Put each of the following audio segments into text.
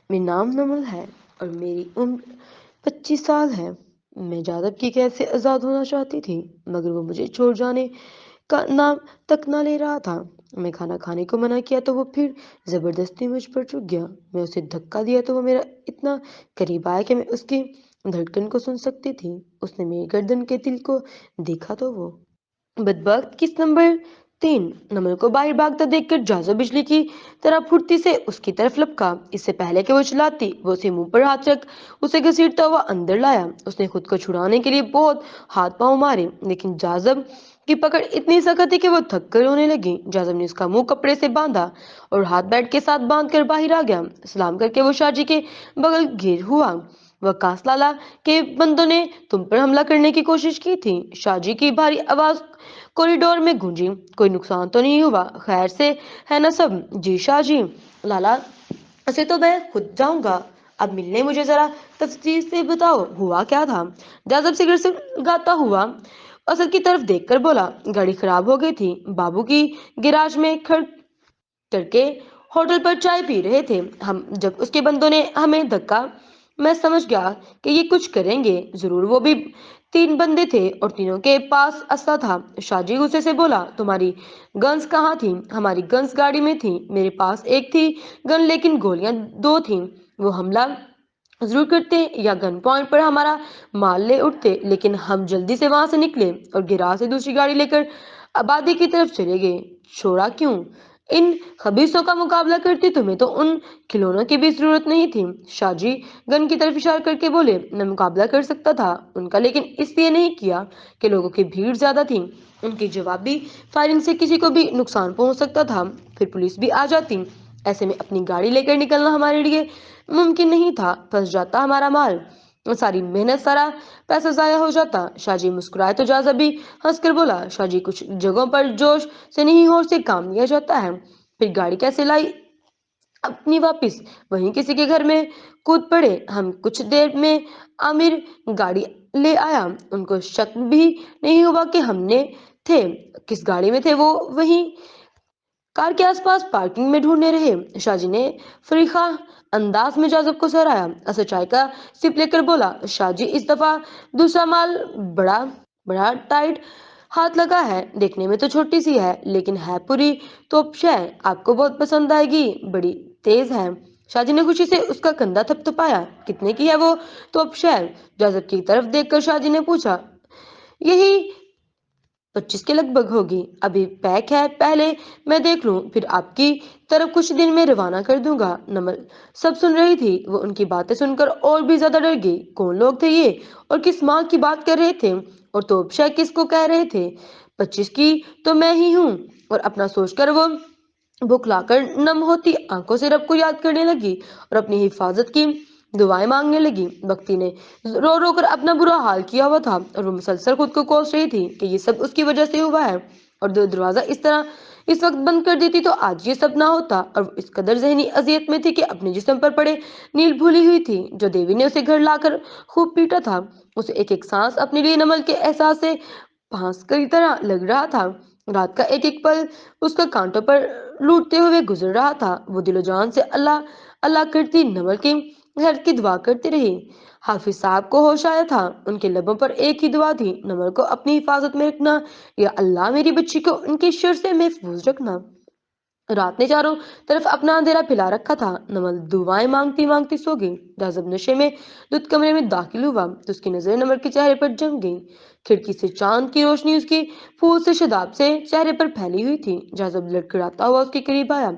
मेरा नाम नमल है और मेरी उम्र 25 साल है। मैं जादव की कैद से आज़ाद होना चाहती थी, मगर वो मुझे छोड़ जाने का नाम तक ना ले रहा था। मैं खाना खाने को मना किया तो वो फिर ज़बरदस्ती मुझ पर चढ़ गया। मैं उसे धक्का दिया तो वो मेरा इतना करीब आया कि मैं उसकी धड़कन को सुन सकती थी। उसने मेरी गर्दन के तिल को देखा तो वो बदबख्त किस नंबर 3 नमल को बाहर भागता देखकर जाजो बिजली की तरह फुर्ती से उसकी तरफ लपका। इससे पहले कि वो चिल्लाती, वो उसे मुंह पर हाथ रख उसे घसीटता हुआ अंदर लाया। उसने खुद को छुड़ाने के लिए बहुत हाथ पांव मारे, लेकिन जाजब की पकड़ इतनी सख्त थी कि वो थक कर रोने लगी। जाजब ने उसका मुंह कपड़े से बांधा और हाथ बेड के साथ बांध कर बाहर आ गया। सलाम करके वो शाहजी के बगल गिर हुआ। वकास लाला के बंदों ने तुम पर हमला करने की कोशिश की थी। शाहजी की भारी आवाज कॉरिडोर में गूंजी। कोई नुकसान तो नहीं हुआ? खैर से है ना सब? जी शाहजी। लाला, ऐसे तो मैं खुद जाऊंगा। अब मिलने मुझे जरा तफसील से बताओ, हुआ क्या था? जाजब सिगरेट से गाता हुआ असद की तरफ देखकर बोला, गाड़ी खराब हो गई थी। बाबू की गिराज में खड़ करके होटल पर चाय पी रहे थे हम, जब उसके बंदों ने हमें धक्का। मैं समझ गया कि ये कुछ करेंगे जरूर। वो भी 3 बंदे थे और तीनों के पास असला था। शाहजी गुस्से से बोला, तुम्हारी गन्स कहाँ थी? हमारी गन्स गाड़ी में थी। मेरे पास एक थी गन, लेकिन गोलियां 2 थी। वो हमला जरूर करते या गन पॉइंट पर हमारा माल ले उठते, लेकिन हम जल्दी से वहां से निकले और गिरा से दूसरी गाड़ी लेकर आबादी की तरफ चले गए। छोड़ा क्यों? इन खबीसों का मुकाबला करती तुम्हें तो उन खिलौनों की भी जरूरत नहीं थी। शाहजी गन की तरफ इशारा करके बोले, मैं मुकाबला कर सकता था उनका, लेकिन इसलिए नहीं किया कि लोगों की भीड़ ज्यादा थी। उनकी जवाबी फायरिंग से किसी को भी नुकसान पहुंच सकता था, फिर पुलिस भी आ जाती। ऐसे में अपनी गाड़ी लेकर निकलना हमारे लिए मुमकिन नहीं था। फंस जाता हमारा माल, सारी मेहनत, सारा पैसा जाया हो जाता। शाहजी मुस्कुराए तो जाजा भी हंसकर बोला, शाहजी, कुछ जगहों पर जोश से नहीं होश से काम लिया जाता है। फिर गाड़ी कैसे लाई अपनी वापिस? वहीं किसी के घर में कूद पड़े हम। कुछ देर में आमिर गाड़ी ले आया। उनको शक भी नहीं हुआ कि हमने थे। किस गाड़ी में थे वो वहीं कार के आसपास पार्किंग में ढूंढने रहे। शाहजी ने फरीखा अंदाज में जाजब को सराया। असद चाय का सिप लेकर बोला, शाहजी, इस दफा दूसरा माल बड़ा बड़ा टाइट हाथ लगा है। देखने में तो छोटी सी है, लेकिन है पूरी तोपशय। आपको बहुत पसंद आएगी, बड़ी तेज है। शाहजी ने खुशी से उसका कंधा थपथपाया। कितने की है वो तोपशय? जाजब की तरफ देखकर शाहजी ने पूछा, यही 25 के लगभग होगी। अभी पैक है, पहले मैं देख लूं, फिर आपकी तरफ कुछ दिन में रवाना कर दूंगा। नमल सब सुन रही थी। वो उनकी बातें सुनकर और भी ज्यादा डर गई। कौन लोग थे ये और किस माँ की बात कर रहे थे? और तोपशा किसको कह रहे थे? 25 की तो मैं ही हूँ। और अपना सोचकर वो बुखलाकर नम होती आंखों से रब को याद करने लगी और अपनी हिफाजत की दुआएं मांगने लगी। बख्ती ने रो रो कर अपना बुरा हाल किया हुआ था और वो मुसलसल खुद को कोस रही थी कि ये सब उसकी वजह से हुआ है, और दरवाजा इस तरह इस वक्त बंद कर देती तो आज ये सब ना होता। और इस कदर जहनी अजियत में थी कि अपने जिस्म पर पड़े नील भूली हुई थी। जो देवी ने उसे घर लाकर खूब पीटा था, उसे एक एक सांस अपने लिए नमल के एहसास से फांस की तरह लग रहा था। रात का एक एक पल उसका कांटों पर लूटते हुए गुजर रहा था। वो दिलो जान से अल्लाह अल्लाह करती नमल की घर की दुआ करती रही। हाफिज साहब को होश आया था। उनके लबों पर एक ही दुआ थी, नमल को अपनी हिफाजत में रखना। या अल्लाह, मेरी बच्ची को उनके शर से महफूज रखना। रात ने चारों तरफ अपना अंधेरा फैला रखा था। नमल दुआएं मांगती मांगती सो गई। जब नशे में दुध कमरे में दाखिल हुआ तो उसकी नजर नमल के चेहरे पर जम गई। खिड़की से चांद की रोशनी उसकी फूल से शदाब से चेहरे पर फैली हुई थी। जब लड़खड़ाता हुआ उसके करीब आया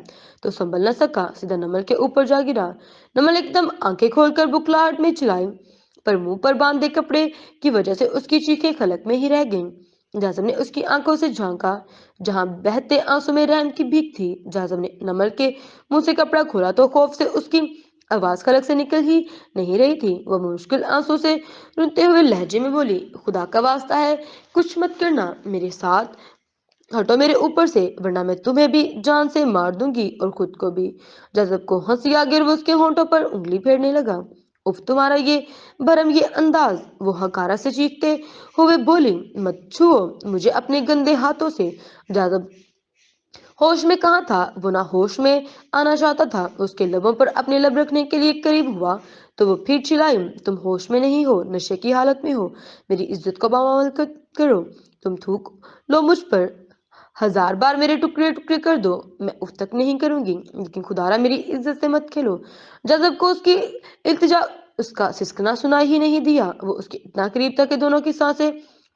तो संभल न सका, सीधा नमल के ऊपर जा गिरा। नमल एकदम आंखें खोलकर बुखलाहट में चिल्लाई, पर मुंह पर बांधे कपड़े की वजह से उसकी चीखें खलक में ही रह गईं। जाजम ने उसकी आंखों से झांका, जहां बहते आंसू में रहम की भीख थी। जाजम ने नमल के मुंह से कपड़ा खोला तो खौफ से उसकी आवाज खलक से निकल ही नहीं रही थी। वह मुश्किल आंसू से रोते हुए लहजे में बोली, खुदा का वास्ता है, कुछ मत करना मेरे साथ। हटो मेरे ऊपर से, वरना मैं तुम्हें भी जान से मार दूंगी और खुद को भी। जजब को हंसी आ गिर वो उसके होंठों पर उंगली फेरने लगा। उफ, तुम्हारा ये भरम, ये अंदाज! वो हकारा से चीखते हुए बोली, मत छुओ मुझे अपने गंदे हाथों से। जजब ہوش میں کہاں تھا، وہ نہ ہوش میں آنا چاہتا تھا۔ اس کے لبوں پر اپنے لب رکھنے کے لیے قریب ہوا تو وہ پھر چلائی، تم ہوش میں نہیں ہو، نشے کی حالت میں ہو، میری عزت کو پامال کرو، تم تھوک لو مجھ پر، 1000 بار میرے ٹکڑے ٹکڑے کر دو، میں اف تک نہیں کروں گی، لیکن خدارا میری عزت سے مت کھیلو۔ جذب کو اس کی التجا، اس کا سسکنا سنائی ہی نہیں دیا، وہ اس کے اتنا قریب تھا کہ دونوں کی سانسیں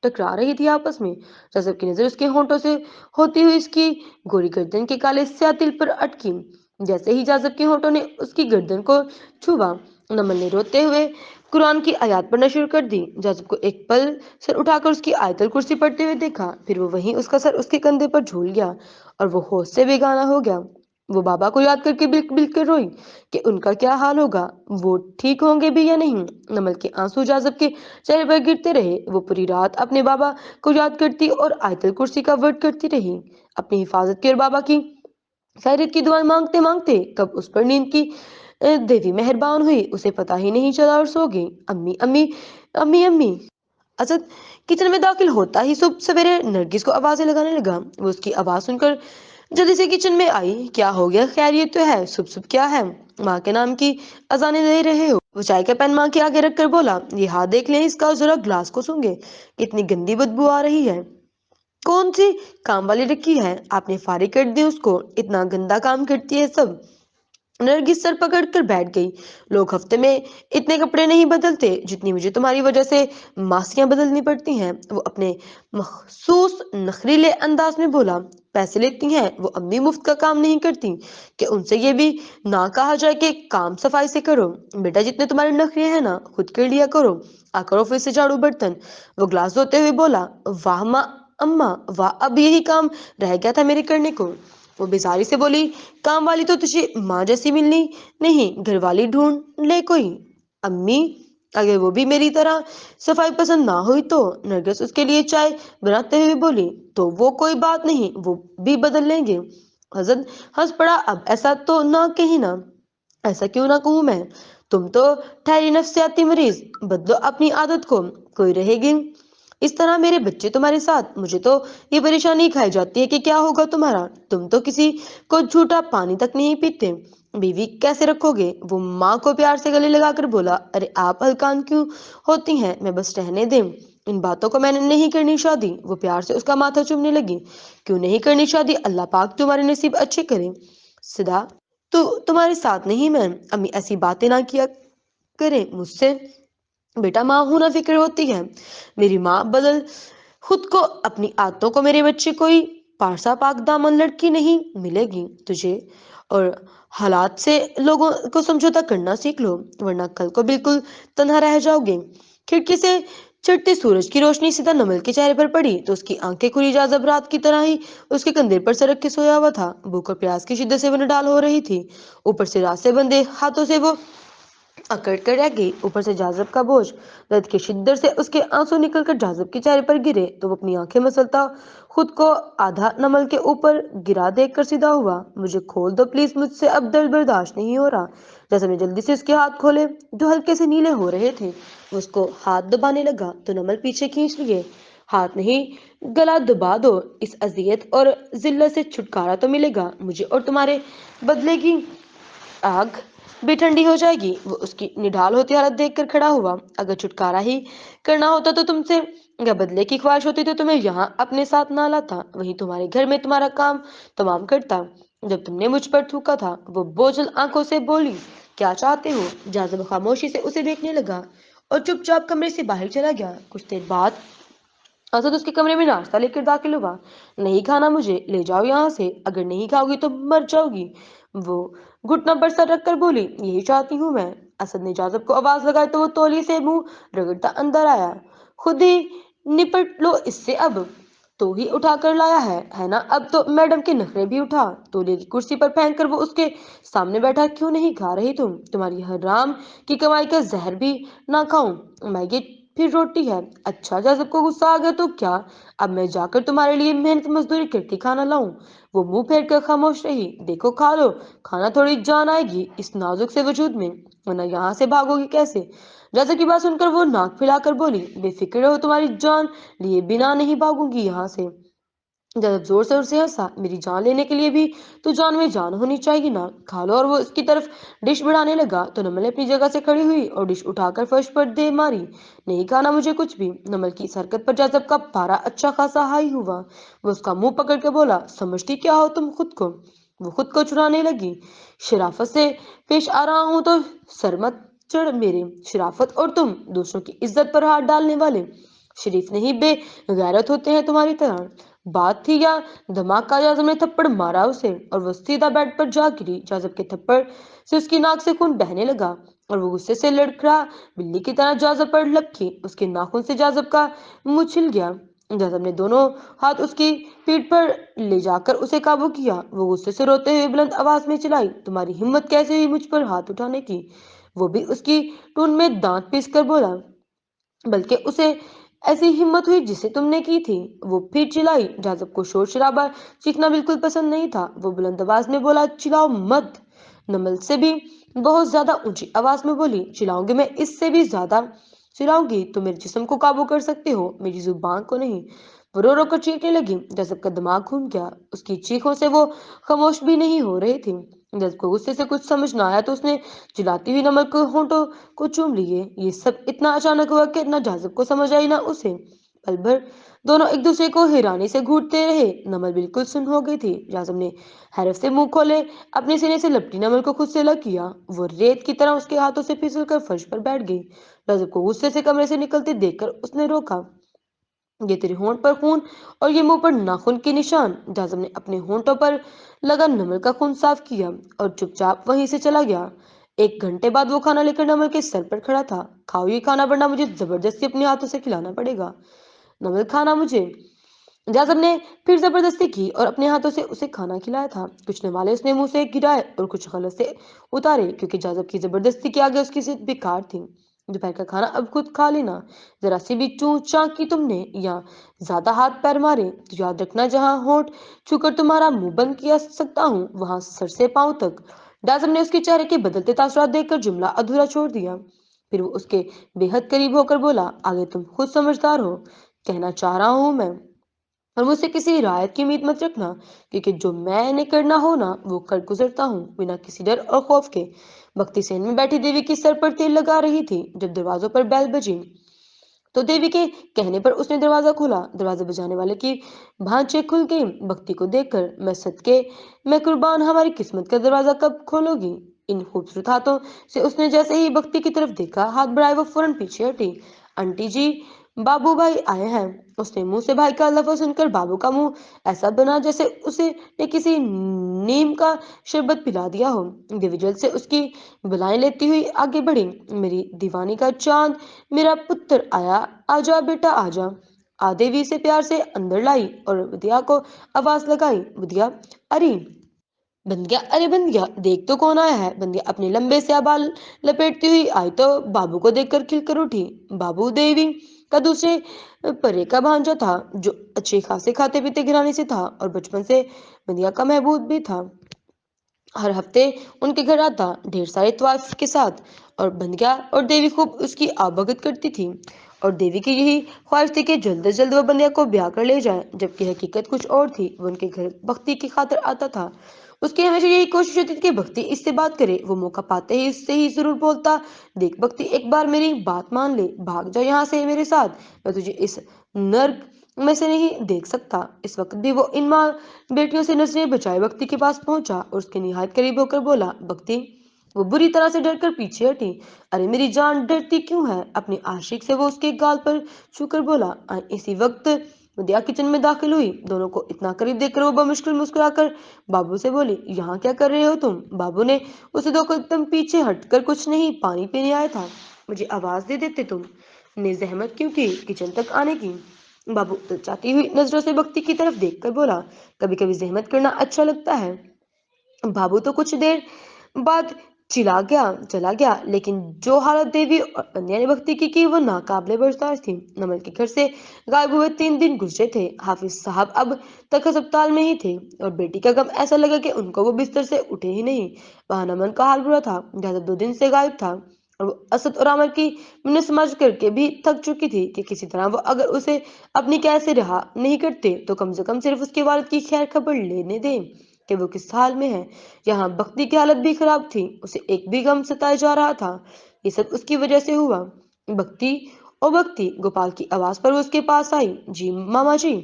ٹکرا رہی تھی آپس میں۔ جذب کی نظر اس کے ہونٹوں سے ہوتی ہوئی اس کی گوری گردن کے کالے سیاہ تل پر اٹکی۔ جیسے ہی جذب کے ہونٹوں نے اس کی گردن کو چھوا، نمل نے روتے ہوئے قرآن کی آیات پڑھنا شروع کر دی۔ جذب کو ایک پل سر اٹھا کر اس کی آیت الکرسی پڑھتے ہوئے دیکھا، پھر وہ وہیں اس کا سر اس کے کندھے پر جھول گیا اور وہ ہوش سے بیگانہ ہو گیا۔ وہ بابا کو یاد کر کے بلک بلک کر روئی کہ ان کا کیا حال ہوگا، وہ ٹھیک ہوں گے بھی یا نہیں۔ نمل کے آنسو جذب کے چہرے پر گرتے رہے، وہ پوری رات اپنے بابا کو یاد کرتی اور آیت الکرسی کا ورد کرتی رہی، اپنی حفاظت کی اور بابا کی خیریت کی دعائیں مانگتے مانگتے کب اس پر نیند کی دیوی مہربان ہوئی، اسے پتہ ہی نہیں چلا اور سو گئی۔ امی امی امی امی اسد کچن میں داخل ہوتا ہی صبح سویرے نرگس کو آوازیں لگانے لگا۔ وہ اس کی آواز سن کر جلدی سے کچن میں آئی۔ کیا ہو گیا، خیریت تو ہے، صبح صبح کیا ہے، ماں کے نام کی اذانیں دے رہے ہو؟ وہ چائے کا پین ماں کے آگے رکھ کر بولا، یہ ہاتھ دیکھ لیں اس کا، ذرا گلاس کو سونگے، کتنی گندی بدبو آ رہی ہے۔ کون سی کام والی رکھی ہے، آپ نے فارغ کر دی اس کو، اتنا گندا کام کرتی ہے سب۔ نرگس سر پکڑ کر بیٹھ گئی۔ لوگ ہفتے میں اتنے کپڑے نہیں بدلتے جتنی مجھے تمہاری وجہ سے ماسیاں بدلنی پڑتی ہیں۔ وہ اپنے مخصوص نخریلے انداز میں بولا، پیسے لیتی ہیں وہ امی، مفت کا کام نہیں کرتی کہ ان سے یہ بھی نہ کہا جائے کہ کام صفائی سے کرو۔ بیٹا جتنے تمہارے نخرے ہیں نا، خود کر لیا کرو، آ کرو پھر سے جھاڑو برتن۔ وہ گلاس دھوتے ہوئے بولا، واہ ماں، اماں واہ، اب یہی کام رہ گیا تھا میرے کرنے کو۔ وہ بیزاری سے بولی، کام والی تو تجھے ماں جیسی ملنی نہیں، گھر والی ڈھونڈ لے کوئی۔ امی اگر وہ بھی میری طرح صفائی پسند نہ ہوئی تو؟ نرگس اس کے لیے چائے بناتے ہوئے بولی، تو وہ کوئی بات نہیں، وہ بھی بدل لیں گے۔ حسن ہنس پڑا، اب ایسا تو نہ کہیں نا۔ ایسا کیوں نہ کہوں میں، تم تو ٹھہری نفسیاتی مریض، بدلو اپنی عادت کو، کوئی رہے گی اس طرح میرے بچے تمہارے ساتھ؟ مجھے تو یہ پریشانی کھائی جاتی ہے کہ کیا ہوگا تمہارا، تم تو کسی کو جھوٹا پانی تک نہیں پیتے، بیوی کیسے رکھو گے؟ وہ ماں کو پیار سے گلے لگا کر بولا، ارے آپ ہلکان کیوں ہوتی ہیں، میں بس رہنے دیں، ان باتوں کو میں نے نہیں کرنی شادی۔ وہ پیار سے اس کا ماتھا چومنے لگی، کیوں نہیں کرنی شادی، اللہ پاک تمہارے نصیب اچھے کرے، صدا تو تمہارے ساتھ نہیں میں، امی ایسی باتیں نہ کیا کریں مجھ سے، بیٹا ماں ہونا فکر ہوتی ہے، میری ماں بدل خود کو، اپنی عادتوں کو، میرے بچے کوئی پارسا پاک دامن لڑکی نہیں ملے گی تجھے، اور حالات سے لوگوں کو سمجھوتا کرنا سیکھ لو ورنہ کل کو بالکل تنہا رہ جاؤ گے۔ کھڑکی سے چڑھتے سورج کی روشنی سیدھا نمل کے چہرے پر پڑی تو اس کی آنکھیں کھلی، جاذب رات کی طرح ہی اس کے کندھے پر سر رکھ کے سویا ہوا تھا، بھوک اور پیاس کی شدت سے وہ نڈال ہو رہی تھی، اوپر سے رات سے بندے ہاتھوں سے وہ اکڑ کر رہ گئی، اوپر سے جاذب کا بوجھ، درد کی شدت سے اس کے آنسو نکل کر جاذب کے چہرے پر گرے تو وہ اپنی آنکھیں مسلتا خود کو آدھا نمل کے اوپر گرا دیکھ کر سیدھا ہوا، مجھے کھول دو پلیز، مجھ سے اب درد برداشت نہیں ہو رہا۔ جاذب نے جلدی سے اس کے ہاتھ کھولے جو ہلکے سے نیلے ہو رہے تھے، وہ اس کو ہاتھ دبانے لگا تو نمل پیچھے کھینچ لیے، ہاتھ نہیں گلا دبا دو، اس اذیت اور ذلت سے چھٹکارا تو ملے گا مجھے، اور تمہارے بدلے کی آگ بھی ٹھنڈی ہو جائے گی۔ وہ اس کی نڈال ہوتی حالت دیکھ کر کھڑا ہوا، اگر چھٹکارا ہی کرنا ہوتا تو تم سے، یا بدلے کی خواہش ہوتی تو تمہیں یہاں اپنے ساتھ نہ لاتا، وہیں تمہارے گھر میں تمہارا کام تمام کرتا۔ جب تم نے مجھ پر تھوکا تھا، وہ بوجھل آنکھوں سے بولی، کیا چاہتے ہو؟ جاذب خاموشی سے اسے دیکھنے لگا اور چپ چاپ کمرے سے باہر چلا گیا۔ کچھ دیر بعد اسد اس کے کمرے میں ناشتہ لے کر داخل ہوا، نہیں کھانا مجھے، لے جاؤ یہاں سے، اگر نہیں کھاؤ گی تو مر جاؤ گی۔ وہ گھٹنا پر سر رکھ کر بولی، یہی چاہتی ہوں میں۔ اسد نے جاذب کو آواز لگائی تو وہ تولی سے منہ رگڑتا اندر آیا، خود ہی نپٹ لو اس سے، اب تو ہی اٹھا کر لایا ہے نا، اب تو میڈم کے نخرے بھی اٹھا۔ تولیے کی کرسی پر پھینک کر وہ اس کے سامنے بیٹھا، کیوں نہیں کھا رہی تم؟ تمہاری حرام کی کمائی کا زہر بھی نہ کھاؤں میں، یہ پھر روٹی ہے؟ اچھا، جاذب کو غصہ آ گیا، تو کیا اب میں جا کر تمہارے لیے محنت مزدوری کرتی کھانا لاؤں؟ وہ منہ پھیر کر خاموش رہی، دیکھو کھا لو، کھانا تھوڑی جان آئے گی اس نازک سے وجود میں، ورنہ یہاں سے بھاگو گی کیسے؟ جاذب کی بات سن کر وہ ناک پھیلا کر بولی، بے فکر رہو، تمہاری جان لیے بنا نہیں بھاگوں گی یہاں سے۔ जब जोर से उससे हंसा, मेरी जान लेने के लिए भी तो जान में जान होनी चाहिए ना, खा लो। और वो उसकी तरफ डिश बढ़ाने लगा तो नमल अपनी जगह से खड़ी हुई और डिश उठाकर फर्श पर दे मारी। नहीं खाना मुझे कुछ भी। नमल की इस हरकत पर जाजब का पारा अच्छा खासा हाई हुआ। वो उसका मुंह पकड़ के बोला, समझती क्या हो तुम खुद को? वो खुद को चुराने लगी। शराफत से पेश आ रहा हूं तो सर मत चढ़ मेरे। शराफत और तुम दूसरों की इज्जत पर हाथ डालने वाले शरीफ नहीं बेगैरत होते हैं तुम्हारी तरह। बात थी या दिमाग का? जाजब ने थप्पड़ मारा उसे और वो सीधा बेड पर जा गिरी। जाजब के थप्पड़ से उसकी नाक से खून बहने लगा और वो गुस्से से लड़खड़ा बिल्ली की तरह जाजब पर लपकी। उसके नाखून से जाजब का मुंह छिल गया। जाजब ने दोनों हाथ उसकी पीठ पर ले जाकर उसे काबू किया। वो गुस्से से रोते हुए बुलंद आवाज में चिल्लाई, तुम्हारी हिम्मत कैसे हुई मुझ पर हाथ उठाने की? वो भी उसकी टून में दांत पीस कर बोला, बल्कि उसे ऐसी हिम्मत हुई जिसे तुमने की थी। वो फिर चिल्लाई। जाजब को शोर शराबा चीखना बिल्कुल पसंद नहीं था। वो बुलंद आवाज में बोला, चिल्लाओ मत। नमल से भी बहुत ज्यादा ऊंची आवाज में बोली, चिल्लाऊंगी मैं इससे भी ज्यादा चिल्लाऊंगी तो मेरे जिस्म को काबू कर सकते हो, मेरी जुबान को नहीं। वो रो रो कर चीखने लगी। जाजब का दिमाग घूम गया। उसकी चीखों से वो खामोश भी नहीं हो रही थी। जब को गुस्से से कुछ समझ ना आया तो उसने चिल्लाती हुई नमल को होंठों को चूम लिए। ये सब इतना अचानक हुआ कि ना जाजिब को समझ आई ना उसे। पल भर दोनों एक दूसरे को हैरानी से घूरते रहे। नमल बिल्कुल सुन्न हो गई थी। जाजिब ने हैरत से मुंह खोले अपने सीने से लपटी नमल को खुद से अलग किया। वो रेत की तरह उसके हाथों से फिसल कर फर्श पर बैठ गई। जाजिब को गुस्से से कमरे से निकलते देखकर उसने रोका, ये तेरे होंठ पर खून और ये मुंह पर नाखून के निशान। जाजिम ने अपने होंठों पर लगा नमल का खून साफ किया और चुपचाप वहीं से चला गया। एक घंटे बाद वो खाना लेकर नमल के सर पर खड़ा था। खाओ ये खाना, वरना मुझे जबरदस्ती अपने हाथों से खिलाना पड़ेगा। नमल, खाना मुझे। जाजिम ने फिर जबरदस्ती की और अपने हाथों से उसे खाना खिलाया था। कुछ नवाले उसने मुंह से गिराए और कुछ गलत से उतारे, क्योंकि जाजिब की जबरदस्ती के आगे उसकी सेहत बेकार थी। दोपहर का खाना अब खुद खा लेना। जरा सी भी चूं चाक की तुमने या ज्यादा हाथ पैर मारे तो याद रखना, जहां होंठ छूकर तुम्हारा मुंह बंद किया सकता हूँ वहां सर से पांव तक। जाजिम ने उसके चेहरे के बदलते तासुरात देखकर जुमला अधूरा छोड़ दिया। फिर वो उसके बेहद करीब होकर बोला, आगे तुम खुद समझदार हो। कहना चाह रहा हूं मैं, और मुझसे किसी रायत की उम्मीद मत रखना, क्योंकि जो मैंने करना हो ना वो कर गुजरता हूँ बिना किसी डर और खौफ के। भक्ति सेन में बैठी देवी की सर पर तेल लगा रही थी जब दरवाजों पर बेल बजी तो देवी के कहने पर उसने दरवाजा खोला। दरवाजा बजाने वाले की भांचे खुल गई। भक्ति को देखकर, मैं सदके मैं कुर्बान, हमारी किस्मत का दरवाजा कब खोलोगी? इन खूबसूरत हाथों से उसने जैसे ही भक्ति की तरफ देखा, हाथ बढ़ाए वो फौरन पीछे हटी। आंटी जी, बाबू भाई आए हैं। उसने मुंह से भाई का लफ्ज सुनकर बाबू का मुंह ऐसा बना जैसे उसे ने किसी नीम का शरबत पिला दिया हो। देवी जल्द से उसकी बुलाएं लेती हुई आगे बढ़ी, मेरी दीवानी का चांद, मेरा पुत्र आया, आजा बेटा आजा। आदेवी से प्यार से अंदर लाई और विद्या को आवाज लगाई, विद्या, अरे बंदिया, अरे बंदिया, देख तो कौन आया है। बंदिया अपने लंबे से बाल लपेटती हुई आई तो बाबू को देखकर खिलकर उठी। बाबू देवी का दूसरे परे का भांजा था, जो अच्छे खासे खाते पीते घराने से था और बचपन से बंदिया का महबूब भी था। हर हफ्ते उनके घर आता, ढेर सारे तवाइफ के साथ, और बंदिया और देवी खूब उसकी आवभगत करती थी। और देवी की यही ख्वाहिश थी कि जल्द से जल्द वो बंदिया को ब्याह कर ले जाए, जबकि हकीकत कुछ और थी। वो उनके घर भक्ति की खातिर आता था। उसकी हमेशा यही कोशिश होती थी कि भक्ति इससे बात करे। वो मौका पाते ही इससे ही जरूर बोलता, देख भक्ति, एक बार मेरी बात मान ले, भाग जा यहाँ से मेरे साथ। मैं तुझे इस नर्क में से नहीं देख सकता। इस वक्त भी वो इन माँ बेटियों से नजरें बचाए भक्ति के पास पहुंचा और उसके निहायत करीब होकर बोला, भक्ति। वो बुरी तरह से डरकर पीछे हटी। अरे मेरी जान, डरती क्यों है? अपने आशिक से वो उसके गाल पर छूकर बोला। इसी वक्त विद्या किचन में दाखिल हुई। दोनों को इतना करीब देखकर वो बमुश्किल मुस्कुराकर बाबू से बोली, यहाँ क्या कर रहे हो तुम? बाबू ने उसे दो कदम पीछे हटकर, कुछ नहीं, पानी पीने आया था। मुझे आवाज दे देते तुम ने जहमत क्यों की किचन तक आने की? बाबू चाहती हुई नजरों से भक्ति की तरफ देखकर बोला, कभी कभी जहमत करना अच्छा लगता है। बाबू तो कुछ देर बाद चला गया, लेकिन जो हालत देवी और कन्या ने भक्ति की वो नाकाबिले बर्दाश्त थी। नमल के घर से गायब हुए 3 दिन गुजरे थे। हाफिज साहब अब तक अस्पताल में ही थे और बेटी का गम ऐसा लगा कि उनको वो बिस्तर से उठे ही नहीं। वहां नमन का हाल बुरा था। ज्यादा 2 दिन से गायब था। اور وہ اسد اور عامر کی منت سمجھ کر کے بھی تھک چکی تھی کہ کسی طرح وہ اگر اسے اپنی کیسے رہا نہیں کرتے تو کم سے کم صرف اس کے والد کی خیر خبر لینے دیں کہ وہ کس حال میں ہے۔ یہاں بختی کی حالت بھی خراب تھی، اسے ایک بھی غم ستائے جا رہا تھا۔ یہ سب اس کی وجہ سے ہوا۔ بختی او بختی، گوپال کی آواز پر وہ اس کے پاس آئی۔ جی ماما جی،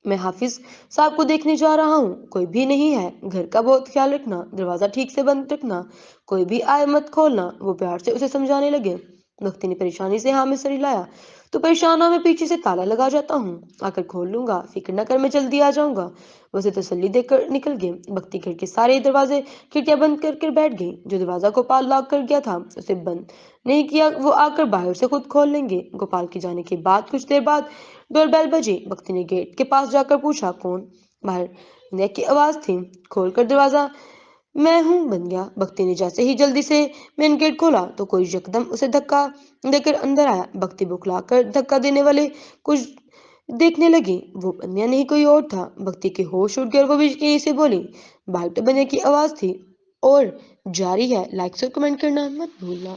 میں حافظ صاحب کو دیکھنے جا رہا ہوں، کوئی بھی نہیں ہے، گھر کا بہت خیال رکھنا، دروازہ ٹھیک سے بند رکھنا، کوئی بھی آئے مت کھولنا، وہ پیار سے اسے سمجھانے لگے۔ بختی نے پریشانی سے ہاں میں سر ہلایا۔ تو پریشان ہو، میں پیچھے سے تالا لگا جاتا ہوں، آ کر کھول لوں گا، فکر نہ کر، میں جلدی آ جاؤں گا۔ وہ اسے تسلی دے کر نکل گئے۔ بختی گھر کے سارے دروازے کھڑکیاں بند کر کر بیٹھ گئی۔ جو دروازہ گوپال لاک کر گیا تھا اسے بند نہیں کیا، وہ آ کر باہر سے خود کھول لیں گے۔ گوپال کے جانے کے بعد کچھ دیر بعد ڈور بیل بجی۔ بختی نے گیٹ کے پاس جا کر پوچھا، کون؟ باہر نیک کی آواز تھی۔ کھول کر دروازہ۔ میں ہوں، بن گیا۔ بختی نے جیسے ہی جلدی سے مین گیٹ کھولا تو کوئی یکدم اسے دھکا دے کر اندر آیا۔ بختی بکھلا کر دھکا دینے والے کچھ دیکھنے لگی۔ وہ بنیا نہیں، کوئی اور تھا۔ بختی کے ہوش اٹھ گئے اور وہ بھی یہیں سے بولی۔ باہر تو بنیا کی آواز تھی اور جاری ہے۔ لائک اور کمنٹ کرنا مت بھولنا۔